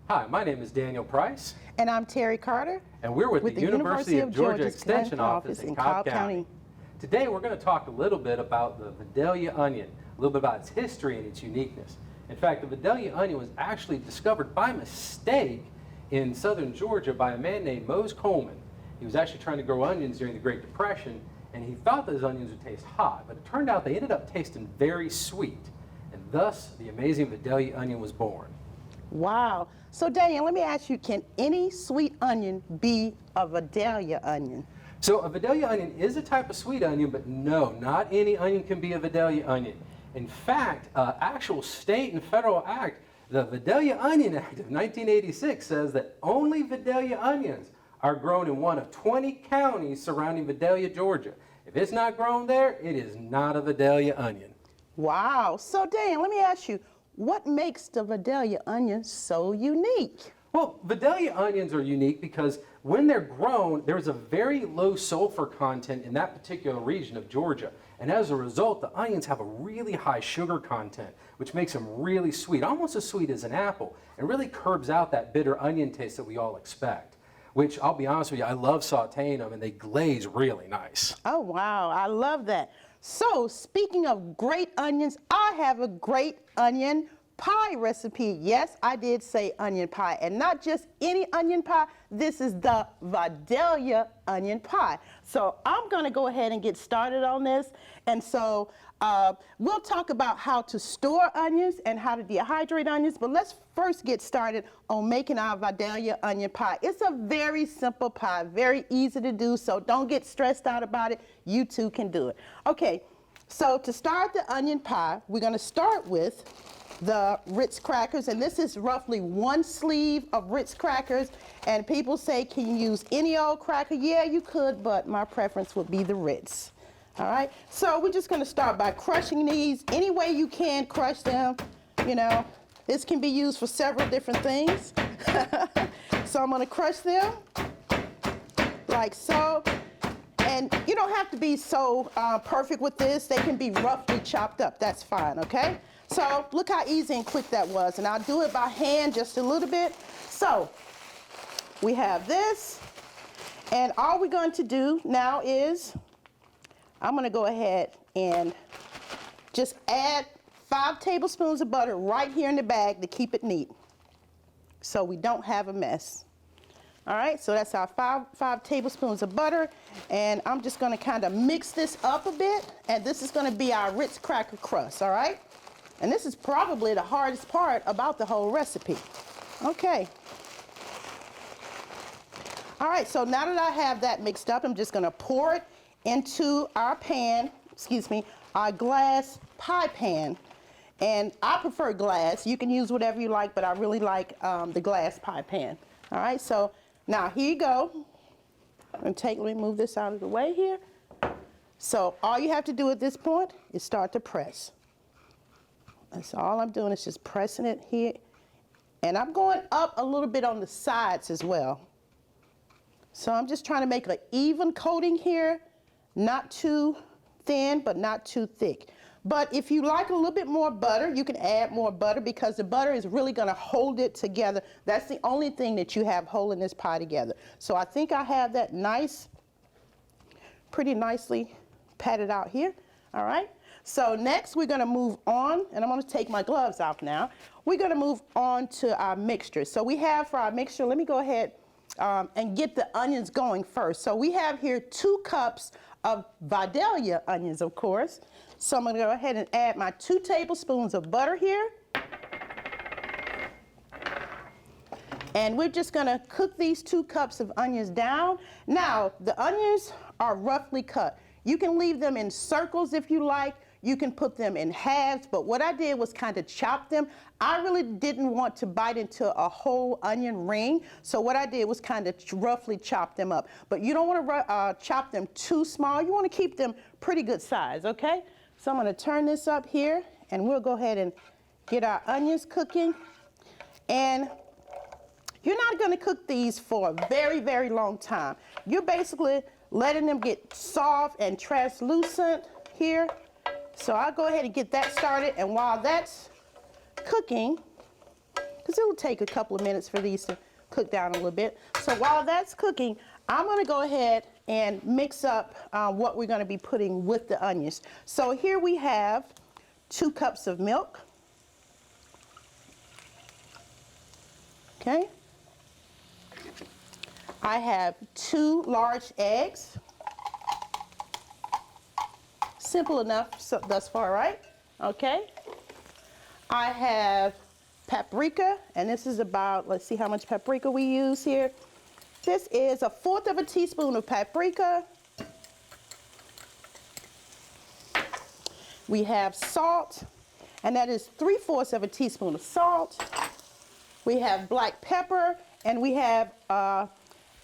Hi, my name is Daniel Price. And I'm Terry Carter. And we're with the University of Georgia Extension Office in Cobb County. Today we're going to talk a little bit about the Vidalia onion, a little bit about its history and its uniqueness. In fact, the Vidalia onion was actually discovered by mistake in southern Georgia by a man named Mose Coleman. He was actually trying to grow onions during the Great Depression, and he thought those onions would taste hot, but it turned out they ended up tasting very sweet, and thus the amazing Vidalia onion was born. Wow. So Daniel, let me ask you, can any sweet onion be a Vidalia onion? So a Vidalia onion is a type of sweet onion, but no, not any onion can be a Vidalia onion. In fact, actual state and federal act, the Vidalia Onion Act of 1986 says that only Vidalia onions are grown in one of 20 counties surrounding Vidalia, Georgia. If it's not grown there, it is not a Vidalia onion. Wow. So Daniel, let me ask you, what makes the Vidalia onion so unique? Well, Vidalia onions are unique because when they're grown, there's a very low sulfur content in that particular region of Georgia. And as a result, the onions have a really high sugar content, which makes them really sweet, almost as sweet as an apple, and really curbs out that bitter onion taste that we all expect. Which, I'll be honest with you, I love sauteing them, and they glaze really nice. Oh, wow. I love that. So, speaking of great onions, I have a great onion pie recipe. Yes, I did say onion pie, and not just any onion pie. This is the Vidalia onion pie. So I'm going to go ahead and get started on this. And so we'll talk about how to store onions and how to dehydrate onions, but let's first get started on making our Vidalia onion pie. It's a very simple pie, very easy to do, so don't get stressed out about it. You too can do it. Okay, so to start the onion pie, we're going to start with the Ritz crackers, and this is roughly 1 sleeve of Ritz crackers. And people say, can you use any old cracker? Yeah, you could, but my preference would be the Ritz. All right, so we're just going to start by crushing these any way you can. Crush them. You know, this can be used for several different things. So I'm going to crush them like so. And you don't have to be so perfect with this. They can be roughly chopped up. That's fine, okay? So look how easy and quick that was. And I'll do it by hand just a little bit. So we have this. And all we're going to do now is I'm going to go ahead and just add 5 tablespoons of butter right here in the bag to keep it neat, so we don't have a mess. All right, so that's our 5 tablespoons of butter, and I'm just going to kind of mix this up a bit, and this is going to be our Ritz cracker crust, all right? And this is probably the hardest part about the whole recipe. Okay. All right, so now that I have that mixed up, I'm just going to pour it into our pan, our glass pie pan. And I prefer glass. You can use whatever you like, but I really like the glass pie pan. All right, so now here you go. Let me move this out of the way here. So all you have to do at this point is start to press. That's all I'm doing, is just pressing it here. And I'm going up a little bit on the sides as well. So I'm just trying to make an even coating here, not too thin, but not too thick. But if you like a little bit more butter, you can add more butter, because the butter is really going to hold it together. That's the only thing that you have holding this pie together. So I think I have that pretty nicely patted out here. All right. So next we're going to move on, and I'm going to take my gloves off now. We're going to move on to our mixture. So we have for our mixture, let me go ahead and get the onions going first. So we have here 2 cups of Vidalia onions, of course. So I'm going to go ahead and add my 2 tablespoons of butter here. And we're just going to cook these 2 cups of onions down. Now, the onions are roughly cut. You can leave them in circles if you like. You can put them in halves, but what I did was kind of chop them. I really didn't want to bite into a whole onion ring, so what I did was kind of roughly chop them up. But you don't want to chop them too small. You want to keep them pretty good size, okay? So I'm going to turn this up here, and we'll go ahead and get our onions cooking. And you're not going to cook these for a very, very long time. You're basically letting them get soft and translucent here. So I'll go ahead and get that started, and while that's cooking, because it will take a couple of minutes for these to cook down a little bit. So while that's cooking, I'm going to go ahead and mix up what we're going to be putting with the onions. So here we have 2 cups of milk. Okay. I have 2 large eggs. Simple enough thus far, right? Okay. I have paprika, and this is about, let's see how much paprika we use here. This is 1/4 teaspoon of paprika. We have salt, and that is 3/4 teaspoon of salt. We have black pepper, and we have a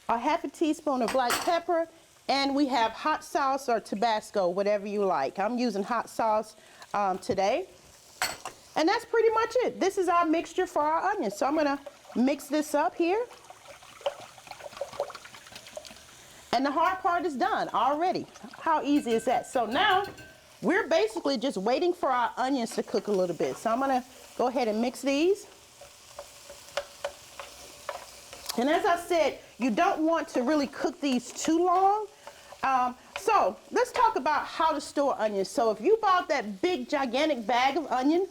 1/2 teaspoon of black pepper, and we have hot sauce or Tabasco, whatever you like. I'm using hot sauce today. And that's pretty much it. This is our mixture for our onions. So I'm gonna mix this up here. And the hard part is done already. How easy is that? So now we're basically just waiting for our onions to cook a little bit. So I'm gonna go ahead and mix these. And as I said, you don't want to really cook these too long. So let's talk about how to store onions. So if you bought that big gigantic bag of onion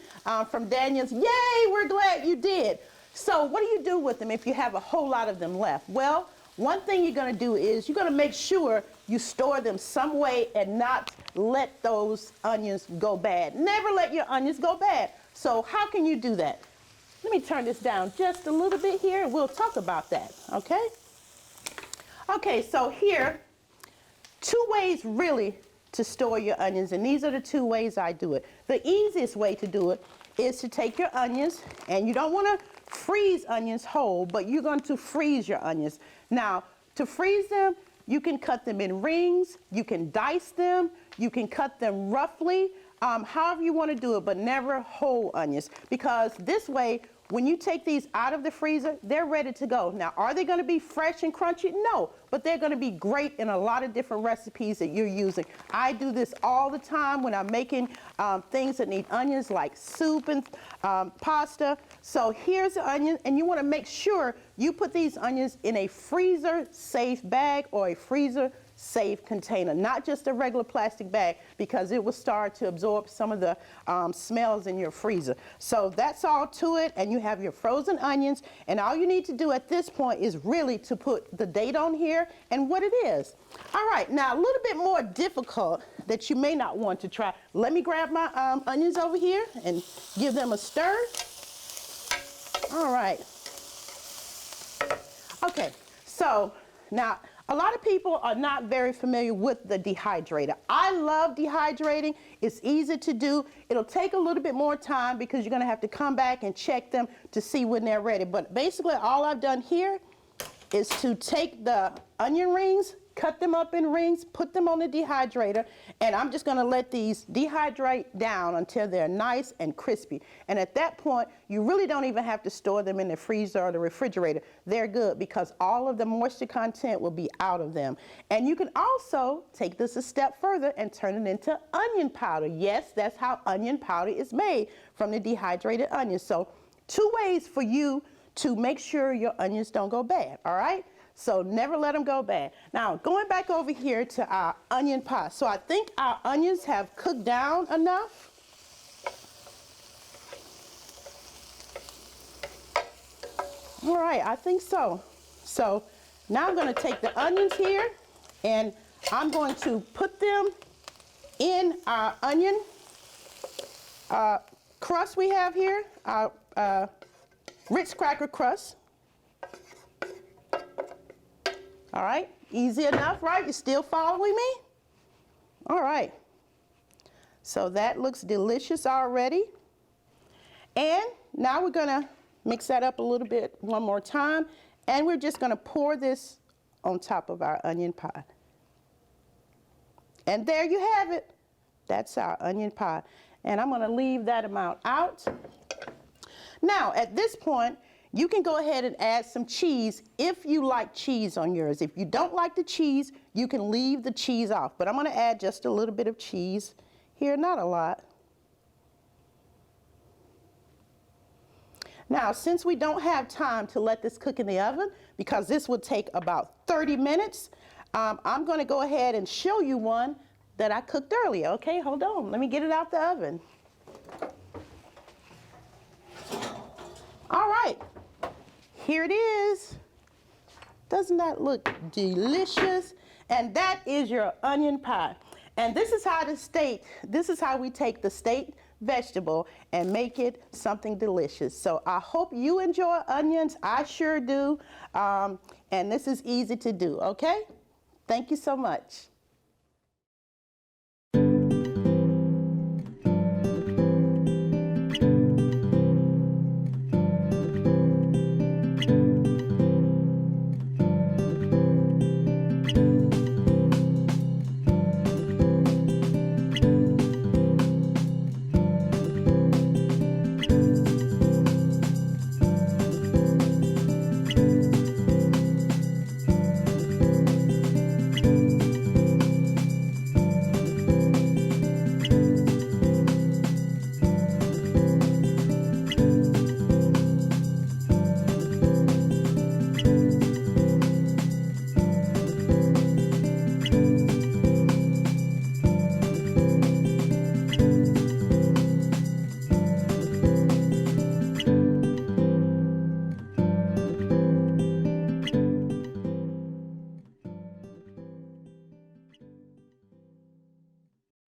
from Daniel's, yay, we're glad you did. So what do you do with them if you have a whole lot of them left? Well, one thing you're going to do is you're going to make sure you store them some way and not let those onions go bad. Never let your onions go bad. So how can you do that? Let me turn this down just a little bit here and we'll talk about that, okay? Okay, so here, 2 ways really to store your onions, and these are the 2 ways I do it. The easiest way to do it is to take your onions, and you don't want to freeze onions whole, but you're going to freeze your onions. Now, to freeze them, you can cut them in rings, you can dice them, you can cut them roughly, however you want to do it, but never whole onions, because this way, when you take these out of the freezer, they're ready to go. Now, are they going to be fresh and crunchy? No, but they're going to be great in a lot of different recipes that you're using. I do this all the time when I'm making things that need onions, like soup and pasta. So here's the onion, and you want to make sure you put these onions in a freezer-safe bag or a freezer-safe container, not just a regular plastic bag, because it will start to absorb some of the smells in your freezer. So that's all to it, and you have your frozen onions, and all you need to do at this point is really to put the date on here and what it is. All right, now a little bit more difficult that you may not want to try. Let me grab my onions over here and give them a stir. All right. Okay, so now a lot of people are not very familiar with the dehydrator. I love dehydrating. It's easy to do. It'll take a little bit more time because you're going to have to come back and check them to see when they're ready. But basically all I've done here is to take the onion rings, cut them up in rings, put them on the dehydrator, and I'm just going to let these dehydrate down until they're nice and crispy. And at that point, you really don't even have to store them in the freezer or the refrigerator. They're good because all of the moisture content will be out of them. And you can also take this a step further and turn it into onion powder. Yes, that's how onion powder is made, from the dehydrated onions. So 2 ways for you to make sure your onions don't go bad, all right? So never let them go bad. Now, going back over here to our onion pie. So I think our onions have cooked down enough. All right, I think so. So now I'm going to take the onions here and I'm going to put them in our onion crust we have here, our Ritz cracker crust. All right, easy enough, right? You still following me? All right. So that looks delicious already. And now we're gonna mix that up a little bit one more time, and we're just gonna pour this on top of our onion pie. And there you have it. That's our onion pie. And I'm gonna leave that amount out. Now, at this point, you can go ahead and add some cheese if you like cheese on yours. If you don't like the cheese, you can leave the cheese off. But I'm going to add just a little bit of cheese here, not a lot. Now, since we don't have time to let this cook in the oven, because this will take about 30 minutes, I'm going to go ahead and show you one that I cooked earlier. Okay, hold on. Let me get it out the oven. All right, here it is. Doesn't that look delicious? And that is your onion pie. And this is how we take the state vegetable and make it something delicious. So I hope you enjoy onions. I sure do. And this is easy to do, okay? Thank you so much.